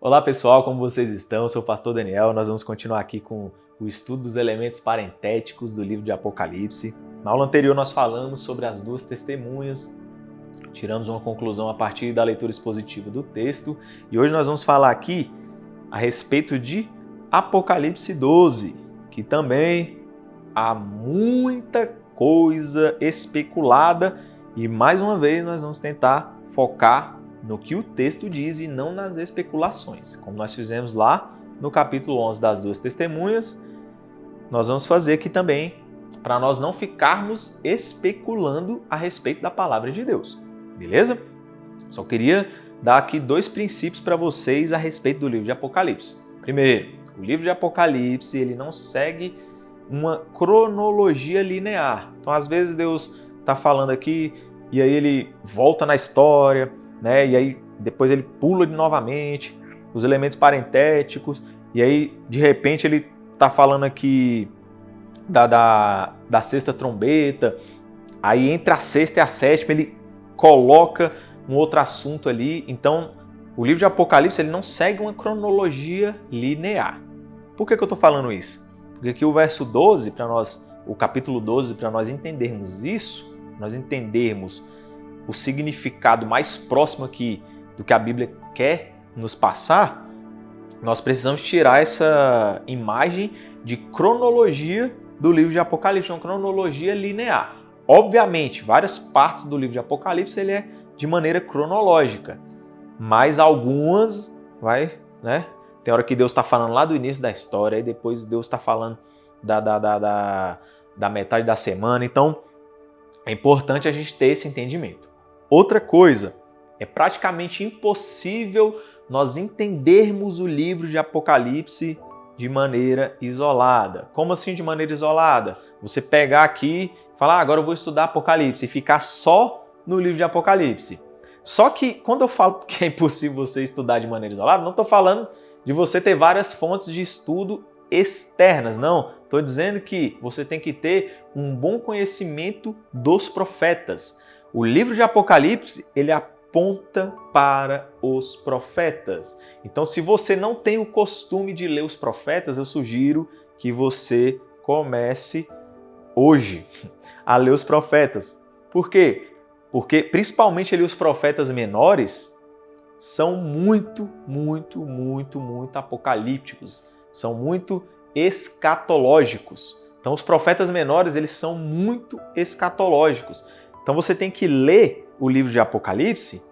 Olá pessoal, como vocês estão? Eu sou o pastor Daniel, nós vamos continuar aqui com o estudo dos elementos parentéticos do livro de Apocalipse. Na aula anterior nós falamos sobre as duas testemunhas, tiramos uma conclusão a partir da leitura expositiva do texto e hoje nós vamos falar aqui a respeito de Apocalipse 12, que também há muita coisa especulada e mais uma vez nós vamos tentar focar no que o texto diz e não nas especulações. Como nós fizemos lá no capítulo 11 das duas testemunhas, nós vamos fazer aqui também para nós não ficarmos especulando a respeito da palavra de Deus. Beleza? Só queria dar aqui dois princípios para vocês a respeito do livro de Apocalipse. Primeiro, o livro de Apocalipse ele não segue uma cronologia linear. Então, às vezes Deus está falando aqui e aí ele volta na história, né? E aí depois ele pula novamente os elementos parentéticos e aí de repente ele está falando aqui da sexta trombeta, aí entre a sexta e a sétima ele coloca um outro assunto ali. Então o livro de Apocalipse ele não segue uma cronologia linear. Por que eu estou falando isso? Porque aqui o verso 12, o capítulo 12, para nós entendermos isso, nós entendermos o significado mais próximo aqui do que a Bíblia quer nos passar, nós precisamos tirar essa imagem de cronologia do livro de Apocalipse, uma cronologia linear. Obviamente, várias partes do livro de Apocalipse ele é de maneira cronológica, mas algumas tem hora que Deus está falando lá do início da história, e depois Deus está falando da metade da semana, então é importante a gente ter esse entendimento. Outra coisa, é praticamente impossível nós entendermos o livro de Apocalipse de maneira isolada. Como assim de maneira isolada? Você pegar aqui e falar, agora eu vou estudar Apocalipse e ficar só no livro de Apocalipse. Só que quando eu falo que é impossível você estudar de maneira isolada, não estou falando de você ter várias fontes de estudo externas, não. Estou dizendo que você tem que ter um bom conhecimento dos profetas. O livro de Apocalipse, ele aponta para os profetas. Então, se você não tem o costume de ler os profetas, eu sugiro que você comece hoje a ler os profetas. Por quê? Porque, principalmente ali os profetas menores, são muito apocalípticos, são muito escatológicos. Então, os profetas menores, eles são muito escatológicos. Então você tem que ler o livro de Apocalipse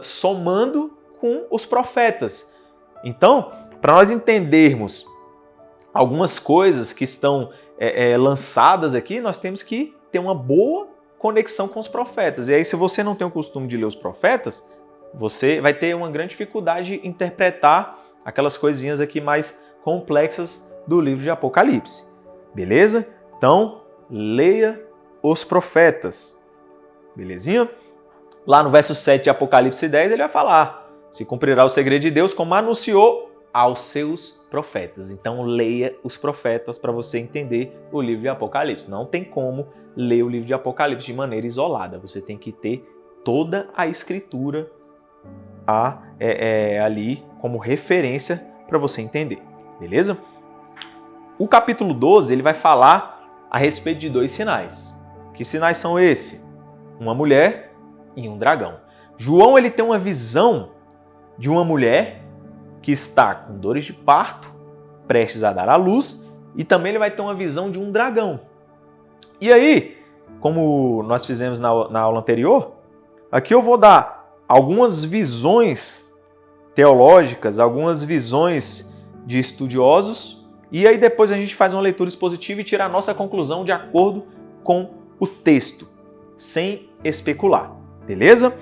somando com os profetas. Então, para nós entendermos algumas coisas que estão lançadas aqui, nós temos que ter uma boa conexão com os profetas. E aí, se você não tem o costume de ler os profetas, você vai ter uma grande dificuldade de interpretar aquelas coisinhas aqui mais complexas do livro de Apocalipse. Beleza? Então, leia os profetas. Belezinha? Lá no verso 7 de Apocalipse 10, ele vai falar: se cumprirá o segredo de Deus como anunciou aos seus profetas. Então leia os profetas para você entender o livro de Apocalipse. Não tem como ler o livro de Apocalipse de maneira isolada. Você tem que ter toda a escritura ali como referência para você entender. Beleza? O capítulo 12 ele vai falar a respeito de dois sinais. Que sinais são esses? Uma mulher e um dragão. João ele tem uma visão de uma mulher que está com dores de parto, prestes a dar à luz, e também ele vai ter uma visão de um dragão. E aí, como nós fizemos na aula anterior, aqui eu vou dar algumas visões teológicas, algumas visões de estudiosos, e aí depois a gente faz uma leitura expositiva e tira a nossa conclusão de acordo com o texto, sem especular, beleza?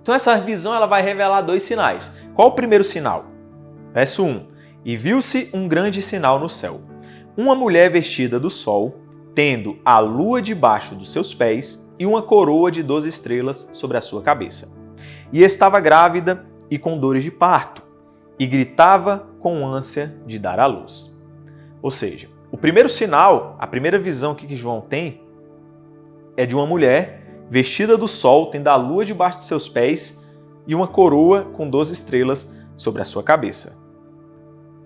Então essa visão ela vai revelar dois sinais. Qual o primeiro sinal? Verso 1. E viu-se um grande sinal no céu. Uma mulher vestida do sol, tendo a lua debaixo dos seus pés e uma coroa de 12 estrelas sobre a sua cabeça. E estava grávida e com dores de parto, e gritava com ânsia de dar à luz. Ou seja, o primeiro sinal, a primeira visão que João tem, é de uma mulher vestida do sol, tendo a lua debaixo de seus pés e uma coroa com 12 estrelas sobre a sua cabeça.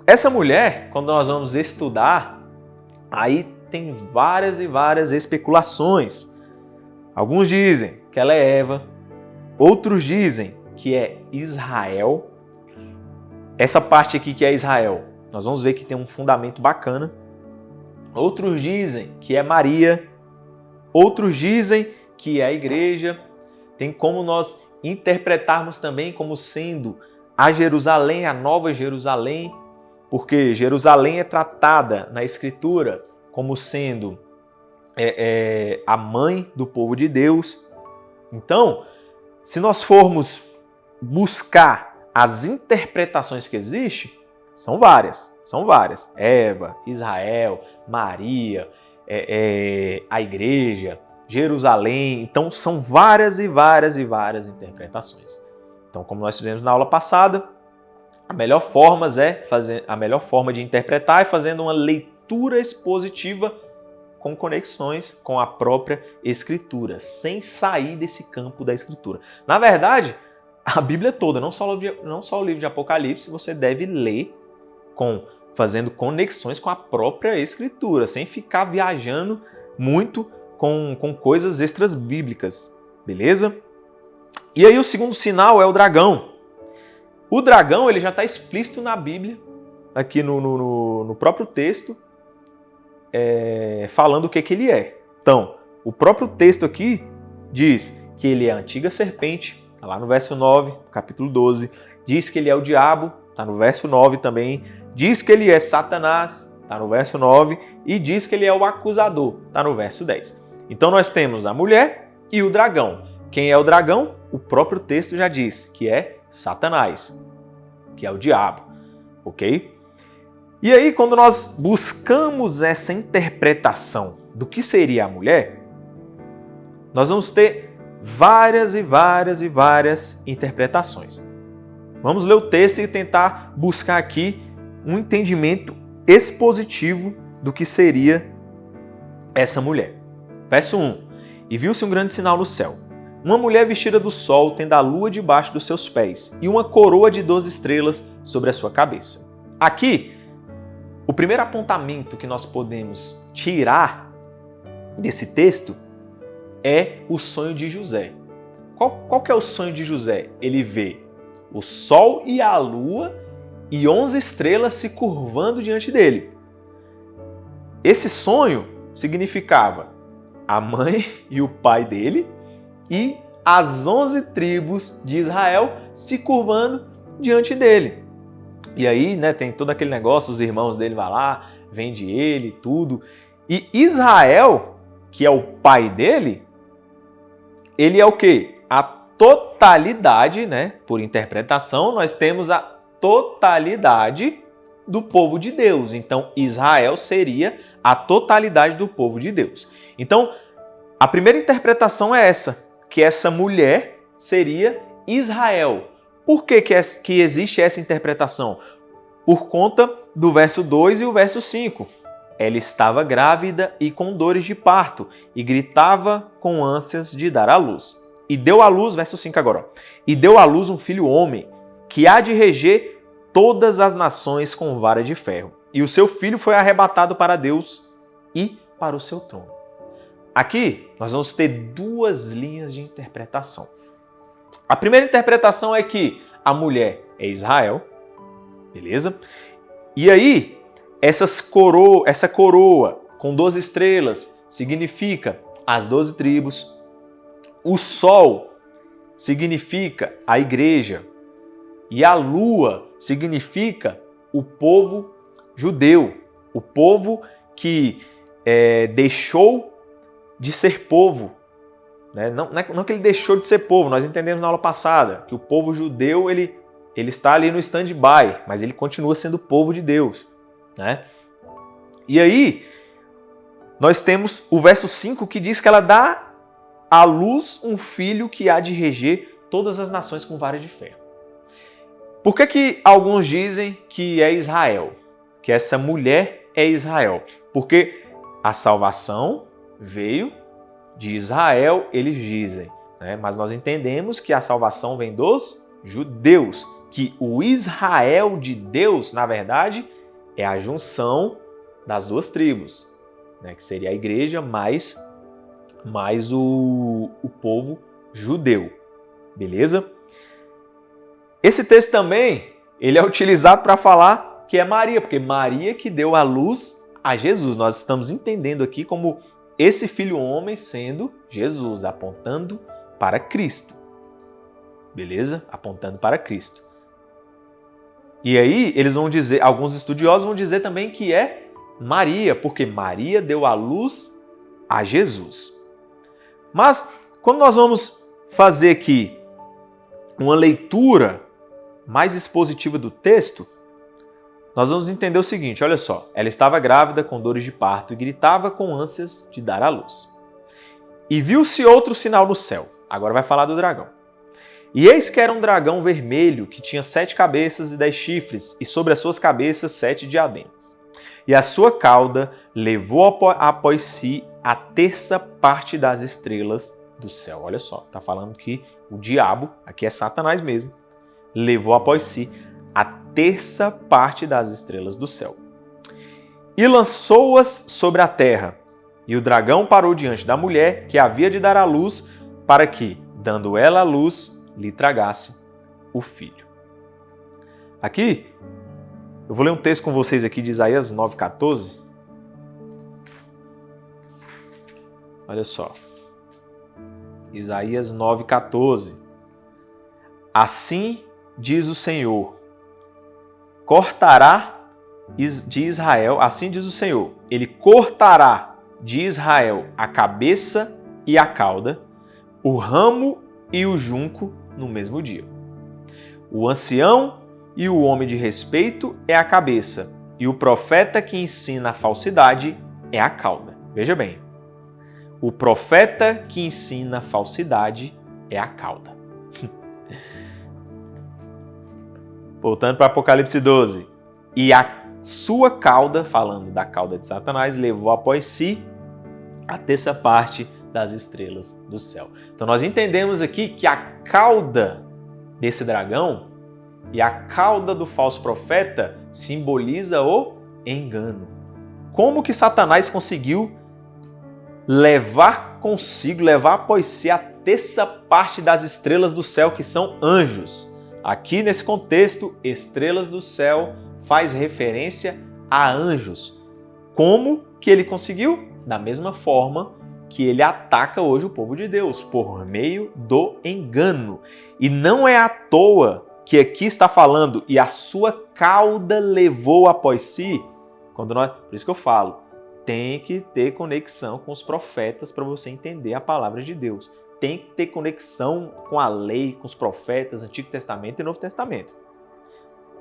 Essa mulher, quando nós vamos estudar, aí tem várias e várias especulações. Alguns dizem que ela é Eva, outros dizem que é Israel. Essa parte aqui que é Israel, nós vamos ver que tem um fundamento bacana. Outros dizem que é Maria, outros dizem que é a igreja. Tem como nós interpretarmos também como sendo a Jerusalém, a Nova Jerusalém, porque Jerusalém é tratada na Escritura como sendo a mãe do povo de Deus. Então, se nós formos buscar as interpretações que existem, são várias. Eva, Israel, Maria, a igreja, Jerusalém. Então, são várias e várias e várias interpretações. Então, como nós fizemos na aula passada, a melhor forma de interpretar é fazendo uma leitura expositiva com conexões com a própria Escritura, sem sair desse campo da Escritura. Na verdade, a Bíblia toda, não só o livro de Apocalipse, você deve ler fazendo conexões com a própria Escritura, sem ficar viajando muito com coisas extras bíblicas, beleza? E aí o segundo sinal é o dragão. O dragão ele já está explícito na Bíblia, aqui no próprio texto, falando o que ele é. Então, o próprio texto aqui diz que ele é a antiga serpente, tá lá no verso 9, capítulo 12. Diz que ele é o diabo, está no verso 9 também. Diz que ele é Satanás, está no verso 9. E diz que ele é o acusador, está no verso 10. Então nós temos a mulher e o dragão. Quem é o dragão? O próprio texto já diz que é Satanás, que é o diabo, ok? E aí, quando nós buscamos essa interpretação do que seria a mulher, nós vamos ter várias e várias e várias interpretações. Vamos ler o texto e tentar buscar aqui um entendimento expositivo do que seria essa mulher. Verso 1. E viu-se um grande sinal no céu. Uma mulher vestida do sol, tendo a lua debaixo dos seus pés, e uma coroa de 12 estrelas sobre a sua cabeça. Aqui, o primeiro apontamento que nós podemos tirar desse texto é o sonho de José. Qual que é o sonho de José? Ele vê o sol e a lua e 11 estrelas se curvando diante dele. Esse sonho significava a mãe e o pai dele e as 11 tribos de Israel se curvando diante dele. E aí, tem todo aquele negócio, os irmãos dele vão lá, vende ele, tudo. E Israel, que é o pai dele, ele é o quê? A totalidade, por interpretação, nós temos a totalidade do povo de Deus. Então, Israel seria a totalidade do povo de Deus. Então, a primeira interpretação é essa, que essa mulher seria Israel. Por que existe essa interpretação? Por conta do verso 2 e o verso 5. Ela estava grávida e com dores de parto, e gritava com ânsias de dar à luz. E deu à luz, verso 5 agora, e deu à luz um filho homem, que há de reger todas as nações com vara de ferro. E o seu filho foi arrebatado para Deus e para o seu trono. Aqui, nós vamos ter duas linhas de interpretação. A primeira interpretação é que a mulher é Israel, beleza? E aí, essa coroa com 12 estrelas significa as 12 tribos. O sol significa a igreja. E a lua significa o povo judeu. O povo que deixou de ser povo. Não que ele deixou de ser povo, nós entendemos na aula passada que o povo judeu ele está ali no stand-by, mas ele continua sendo povo de Deus. E aí, nós temos o verso 5 que diz que ela dá à luz um filho que há de reger todas as nações com vara de ferro. Por que alguns dizem que é Israel? Que essa mulher é Israel? Porque a salvação veio de Israel, eles dizem. Mas nós entendemos que a salvação vem dos judeus, que o Israel de Deus, na verdade, é a junção das duas tribos, né? Que seria a igreja mais o povo judeu, beleza? Esse texto também, ele é utilizado para falar que é Maria, porque Maria que deu a luz a Jesus. Nós estamos entendendo aqui como esse filho homem sendo Jesus, apontando para Cristo. Beleza? Apontando para Cristo. E aí, eles vão dizer, alguns estudiosos vão dizer também que é Maria, porque Maria deu a luz a Jesus. Mas, quando nós vamos fazer aqui uma leitura mais expositiva do texto, nós vamos entender o seguinte, olha só. Ela estava grávida com dores de parto e gritava com ânsias de dar à luz. E viu-se outro sinal no céu. Agora vai falar do dragão. E eis que era um dragão vermelho, que tinha 7 cabeças e 10 chifres, e sobre as suas cabeças 7 diademas. E a sua cauda levou após si a terça parte das estrelas do céu. Olha só, está falando que o diabo, aqui é Satanás mesmo, levou após si a terça parte das estrelas do céu. E lançou-as sobre a terra. E o dragão parou diante da mulher que havia de dar à luz, para que, dando ela à luz, lhe tragasse o filho. Aqui, eu vou ler um texto com vocês aqui de Isaías 9,14. Olha só. Isaías 9,14. Assim diz o Senhor, cortará de Israel, assim diz o Senhor, ele cortará de Israel a cabeça e a cauda, o ramo e o junco no mesmo dia. O ancião e o homem de respeito é a cabeça, e o profeta que ensina a falsidade é a cauda. Veja bem, o profeta que ensina a falsidade é a cauda. Voltando para Apocalipse 12. E a sua cauda, falando da cauda de Satanás, levou após si a terça parte das estrelas do céu. Então nós entendemos aqui que a cauda desse dragão e a cauda do falso profeta simboliza o engano. Como que Satanás conseguiu levar após si a terça parte das estrelas do céu, que são anjos? Aqui nesse contexto, estrelas do céu faz referência a anjos. Como que ele conseguiu? Da mesma forma que ele ataca hoje o povo de Deus, por meio do engano. E não é à toa que aqui está falando, e a sua cauda levou após si. Por isso que eu falo, tem que ter conexão com os profetas para você entender a palavra de Deus. Tem que ter conexão com a lei, com os profetas, Antigo Testamento e Novo Testamento.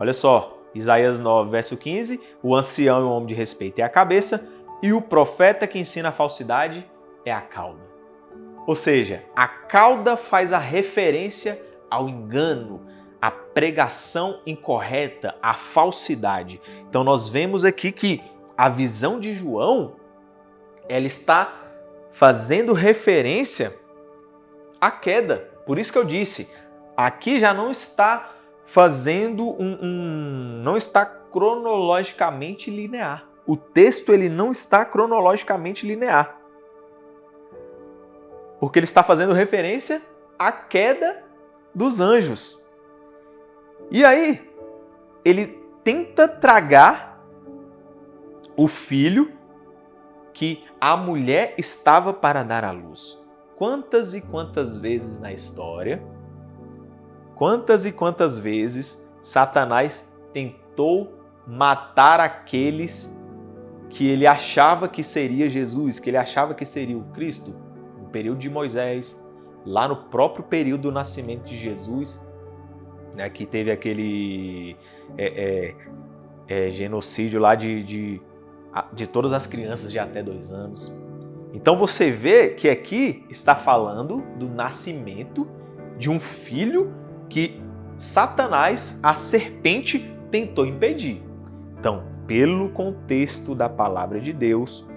Olha só, Isaías 9, verso 15, o ancião e o homem de respeito é a cabeça, e o profeta que ensina a falsidade é a cauda. Ou seja, a cauda faz a referência ao engano, à pregação incorreta, à falsidade. Então nós vemos aqui que a visão de João, ela está fazendo referência à queda. Por isso que eu disse, aqui já não está fazendo não está cronologicamente linear. O texto ele não está cronologicamente linear. Porque ele está fazendo referência à queda dos anjos. E aí, ele tenta tragar o filho que a mulher estava para dar à luz. Quantas e quantas vezes na história, quantas e quantas vezes Satanás tentou matar aqueles que ele achava que seria Jesus, que ele achava que seria o Cristo, no período de Moisés, lá no próprio período do nascimento de Jesus, né, que teve aquele genocídio lá de todas as crianças de até 2 anos. Então você vê que aqui está falando do nascimento de um filho que Satanás, a serpente, tentou impedir. Então, pelo contexto da palavra de Deus,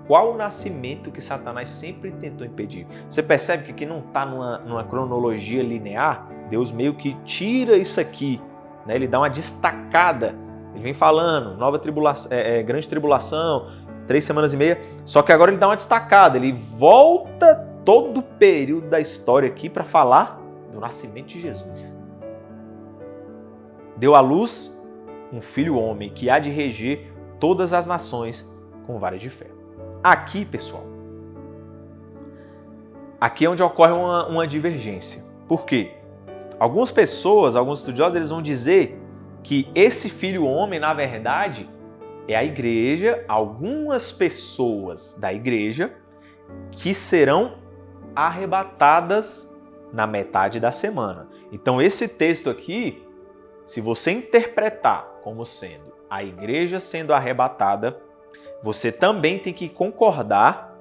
qual o nascimento que Satanás sempre tentou impedir? Você percebe que aqui não está numa cronologia linear? Deus meio que tira isso aqui né? Ele dá uma destacada. Ele vem falando, nova tribulação, grande tribulação, 3 semanas e meia. Só que agora ele dá uma destacada. Ele volta todo o período da história aqui para falar do nascimento de Jesus. Deu à luz um filho homem que há de reger todas as nações com varas de ferro. Aqui, pessoal, aqui é onde ocorre uma divergência. Por quê? Algumas pessoas, alguns estudiosos, eles vão dizer que esse filho homem, na verdade, é a igreja, algumas pessoas da igreja que serão arrebatadas na metade da semana. Então, esse texto aqui, se você interpretar como sendo a igreja sendo arrebatada, você também tem que concordar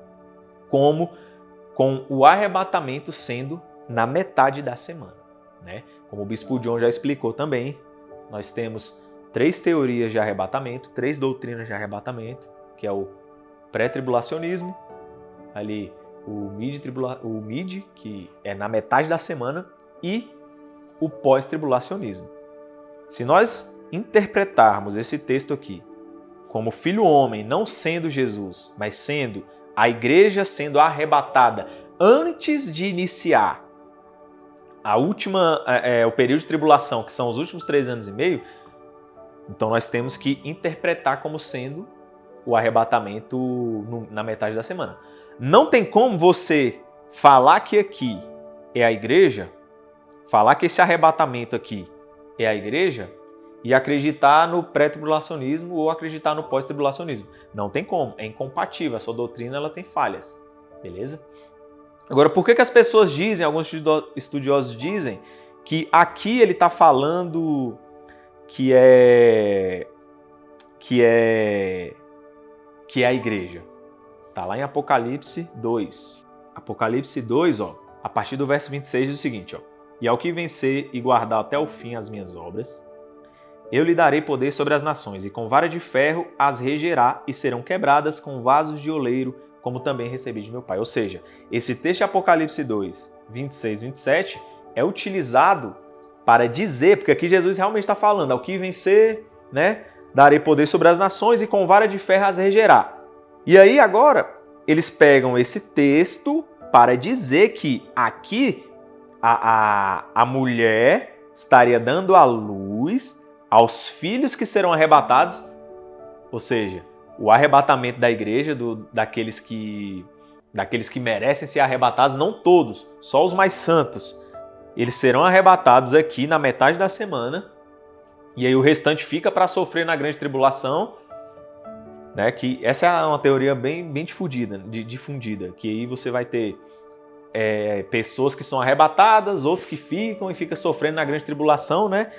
com o arrebatamento sendo na metade da semana, né? Como o Bispo John já explicou também, nós temos 3 teorias de arrebatamento, 3 doutrinas de arrebatamento, que é o pré-tribulacionismo, ali o mid, que é na metade da semana, e o pós-tribulacionismo. Se nós interpretarmos esse texto aqui como filho homem não sendo Jesus, mas sendo a igreja sendo arrebatada antes de iniciar o período de tribulação, que são os últimos 3 anos e meio, então nós temos que interpretar como sendo o arrebatamento na metade da semana. Não tem como você falar que aqui é a igreja, falar que esse arrebatamento aqui é a igreja e acreditar no pré-tribulacionismo ou acreditar no pós-tribulacionismo. Não tem como, é incompatível, a sua doutrina ela tem falhas, beleza? Agora, por que as pessoas dizem, alguns estudiosos dizem, que aqui ele está falando que é a igreja? Está lá em Apocalipse 2. Apocalipse 2, ó, a partir do verso 26 diz o seguinte, ó: E ao que vencer e guardar até o fim as minhas obras, eu lhe darei poder sobre as nações, e com vara de ferro as regerá, e serão quebradas com vasos de oleiro, como também recebi de meu Pai. Ou seja, esse texto de Apocalipse 2, 26 e 27, é utilizado para dizer, porque aqui Jesus realmente está falando, ao que vencer, né, darei poder sobre as nações, e com vara de ferro as regerá. E aí agora, eles pegam esse texto para dizer que aqui a mulher estaria dando à luz aos filhos que serão arrebatados, ou seja, o arrebatamento da igreja, daqueles que merecem ser arrebatados, não todos, só os mais santos. Eles serão arrebatados aqui na metade da semana, e aí o restante fica para sofrer na grande tribulação, né? Que essa é uma teoria bem difundida, que aí você vai ter pessoas que são arrebatadas, outros que ficam e ficam sofrendo na grande tribulação, né?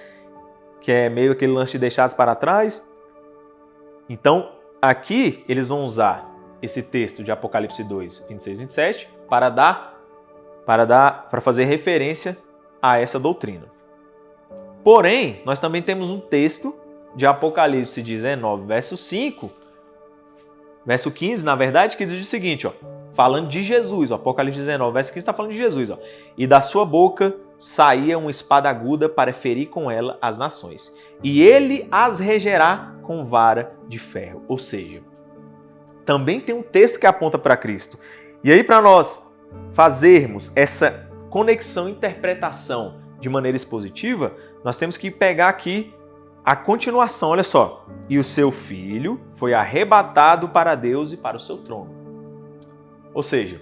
Que é meio aquele lance de deixados para trás. Então, aqui eles vão usar esse texto de Apocalipse 2, 26 e 27 para fazer referência a essa doutrina. Porém, nós também temos um texto de Apocalipse 19, verso 5, verso 15, na verdade, que diz o seguinte, ó, falando de Jesus, ó, Apocalipse 19, verso 15 está falando de Jesus, ó: E da sua boca saía uma espada aguda para ferir com ela as nações, e ele as regerá com vara de ferro. Ou seja, também tem um texto que aponta para Cristo. E aí, para nós fazermos essa conexão, interpretação de maneira expositiva, nós temos que pegar aqui a continuação, olha só: E o seu filho foi arrebatado para Deus e para o seu trono. Ou seja,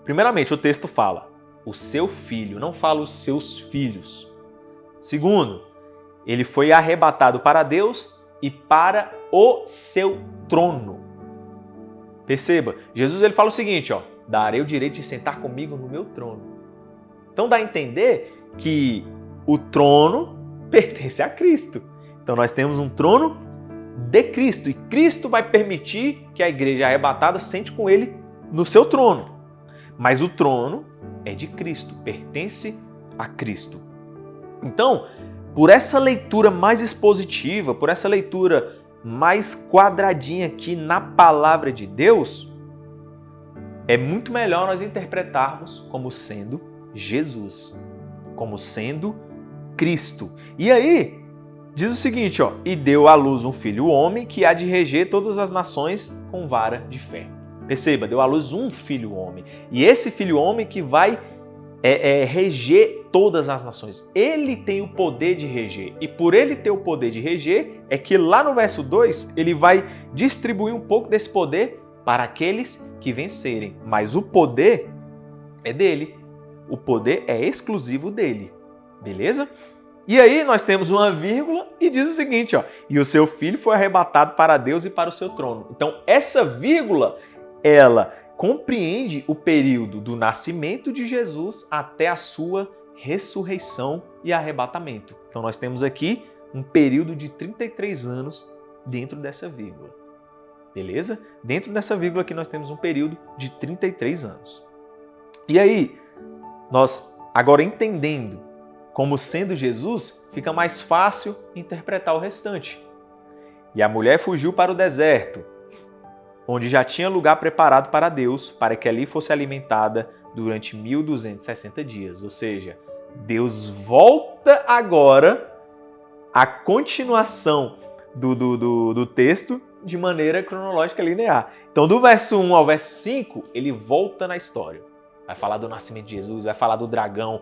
primeiramente o texto fala o seu filho, não fala os seus filhos. Segundo, ele foi arrebatado para Deus e para o seu trono. Perceba, Jesus ele fala o seguinte, ó: darei o direito de sentar comigo no meu trono. Então dá a entender que o trono pertence a Cristo. Então nós temos um trono de Cristo e Cristo vai permitir que a igreja arrebatada sente com ele no seu trono. Mas o trono é de Cristo, pertence a Cristo. Então, por essa leitura mais expositiva, por essa leitura mais quadradinha aqui na palavra de Deus, é muito melhor nós interpretarmos como sendo Jesus, como sendo Cristo. E aí, Diz o seguinte, ó, e deu à luz um filho homem que há de reger todas as nações com vara de ferro. Perceba, deu à luz um filho homem. E esse filho homem que vai reger todas as nações. Ele tem o poder de reger. E por ele ter o poder de reger, é que lá no verso 2, ele vai distribuir um pouco desse poder para aqueles que vencerem. Mas o poder é dele. O poder é exclusivo dele. Beleza? E aí nós temos uma vírgula e diz o seguinte, ó, e o seu filho foi arrebatado para Deus e para o seu trono. Então essa vírgula, ela compreende o período do nascimento de Jesus até a sua ressurreição e arrebatamento. Então nós temos aqui um período de 33 anos dentro dessa vírgula. Beleza? Dentro dessa vírgula aqui nós temos um período de 33 anos. E aí, nós agora entendendo como sendo Jesus, fica mais fácil interpretar o restante. E a mulher fugiu para o deserto, onde já tinha lugar preparado para Deus, para que ali fosse alimentada durante 1260 dias. Ou seja, Deus volta agora à continuação do texto de maneira cronológica linear. Então, do verso 1 ao verso 5, ele volta na história. Vai falar do nascimento de Jesus, vai falar do dragão,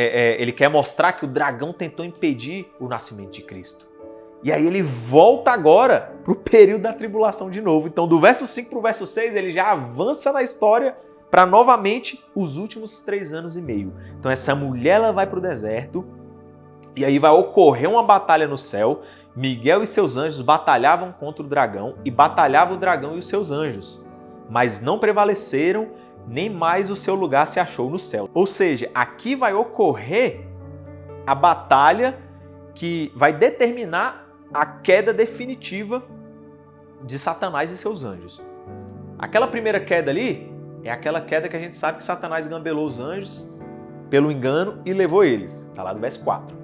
ele quer mostrar que o dragão tentou impedir o nascimento de Cristo. E aí ele volta agora para o período da tribulação de novo. Então, do verso 5 para o verso 6, ele já avança na história para novamente os últimos 3 anos e meio. Então, essa mulher ela vai para o deserto e aí vai ocorrer uma batalha no céu. Miguel e seus anjos batalhavam contra o dragão e batalhava o dragão e os seus anjos, mas não prevaleceram, nem mais o seu lugar se achou no céu. Ou seja, aqui vai ocorrer a batalha que vai determinar a queda definitiva de Satanás e seus anjos. Aquela primeira queda ali é aquela queda que a gente sabe que Satanás gambelou os anjos pelo engano e levou eles. Está lá no verso 4.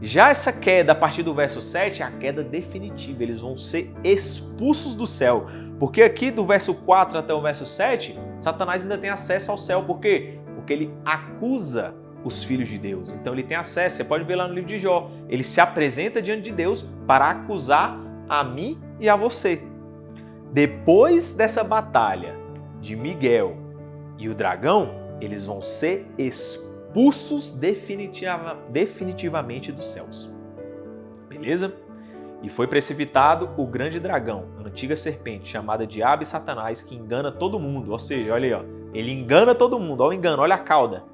Já essa queda a partir do verso 7 é a queda definitiva. Eles vão ser expulsos do céu. Porque aqui do verso 4 até o verso 7, Satanás ainda tem acesso ao céu. Por quê? Porque ele acusa os filhos de Deus. Então ele tem acesso. Você pode ver lá no livro de Jó. Ele se apresenta diante de Deus para acusar a mim e a você. Depois dessa batalha de Miguel e o dragão, eles vão ser expulsos definitivamente dos céus. Beleza? E foi precipitado o grande dragão, a antiga serpente, chamada Diabo e Satanás, que engana todo mundo. Ou seja, olha aí, ó, ele engana todo mundo. Olha o engano, olha a cauda.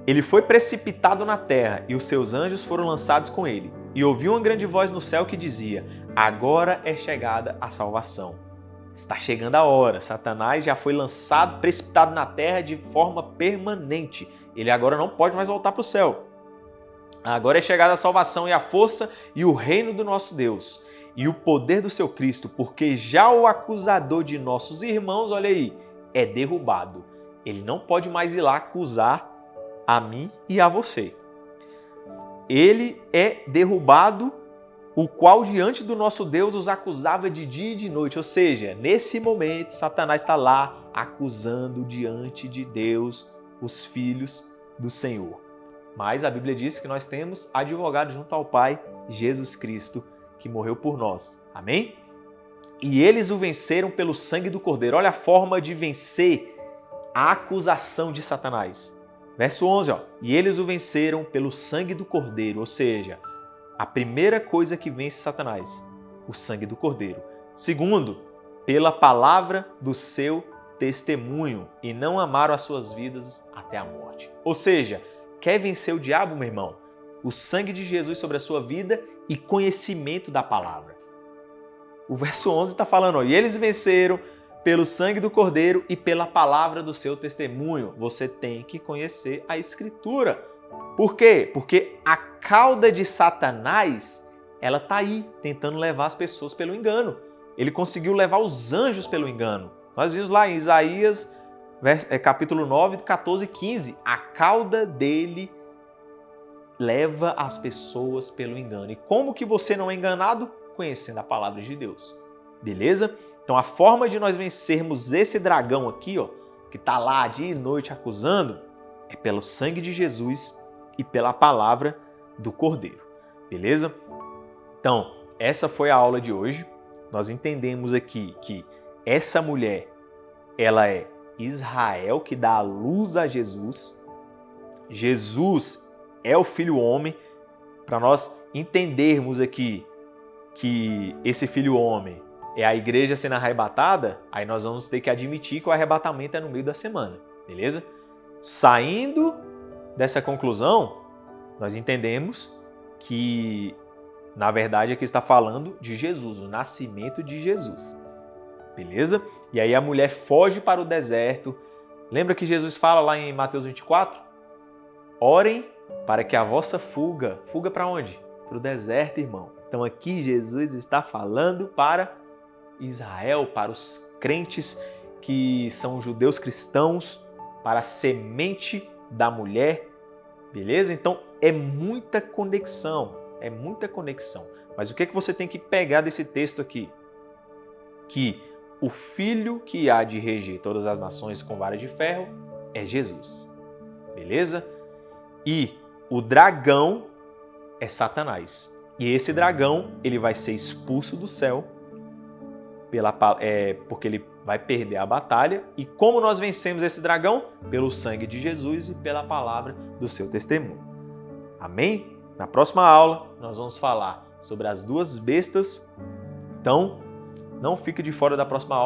Ele foi precipitado na terra e os seus anjos foram lançados com ele. E ouviu uma grande voz no céu que dizia: agora é chegada a salvação. Está chegando a hora. Satanás já foi lançado, precipitado na terra de forma permanente. Ele agora não pode mais voltar para o céu. Agora é chegada a salvação e a força e o reino do nosso Deus e o poder do seu Cristo, porque já o acusador de nossos irmãos, olha aí, é derrubado. Ele não pode mais ir lá acusar a mim e a você. Ele é derrubado, o qual diante do nosso Deus os acusava de dia e de noite. Ou seja, nesse momento, Satanás está lá acusando diante de Deus os filhos do Senhor. Mas a Bíblia diz que nós temos advogado junto ao Pai, Jesus Cristo, que morreu por nós. Amém? E eles o venceram pelo sangue do Cordeiro. Olha a forma de vencer a acusação de Satanás. Verso 11, ó. E eles o venceram pelo sangue do Cordeiro. Ou seja, a primeira coisa que vence Satanás, o sangue do Cordeiro. Segundo, pela palavra do seu testemunho. E não amaram as suas vidas até a morte. Ou seja, quer vencer o diabo, meu irmão? O sangue de Jesus sobre a sua vida e conhecimento da palavra. O verso 11 está falando, ó, e eles venceram pelo sangue do Cordeiro e pela palavra do seu testemunho. Você tem que conhecer a Escritura. Por quê? Porque a cauda de Satanás, ela está aí, tentando levar as pessoas pelo engano. Ele conseguiu levar os anjos pelo engano. Nós vimos lá em Isaías capítulo 9, 14 e 15, a cauda dele leva as pessoas pelo engano. E como que você não é enganado? Conhecendo a palavra de Deus. Beleza? Então a forma de nós vencermos esse dragão aqui, ó, que está lá dia e noite acusando, é pelo sangue de Jesus e pela palavra do Cordeiro. Beleza? Então, essa foi a aula de hoje. Nós entendemos aqui que essa mulher, ela é Israel, que dá a luz a Jesus. Jesus é o Filho Homem. Para nós entendermos aqui que esse Filho Homem é a igreja sendo arrebatada, aí nós vamos ter que admitir que o arrebatamento é no meio da semana, beleza? Saindo dessa conclusão, nós entendemos que, na verdade, aqui está falando de Jesus, o nascimento de Jesus, beleza? E aí a mulher foge para o deserto. Lembra que Jesus fala lá em Mateus 24? Orem para que a vossa fuga para onde? Para o deserto, irmão. Então aqui Jesus está falando para Israel, para os crentes que são judeus cristãos, para a semente da mulher, beleza? Então é muita conexão, Mas o que você tem que pegar desse texto aqui? Que o filho que há de reger todas as nações com vara de ferro é Jesus, beleza? E o dragão é Satanás. E esse dragão, ele vai ser expulso do céu porque ele vai perder a batalha. E como nós vencemos esse dragão? Pelo sangue de Jesus e pela palavra do seu testemunho. Amém? Na próxima aula, nós vamos falar sobre as duas bestas. Então, não fique de fora da próxima aula.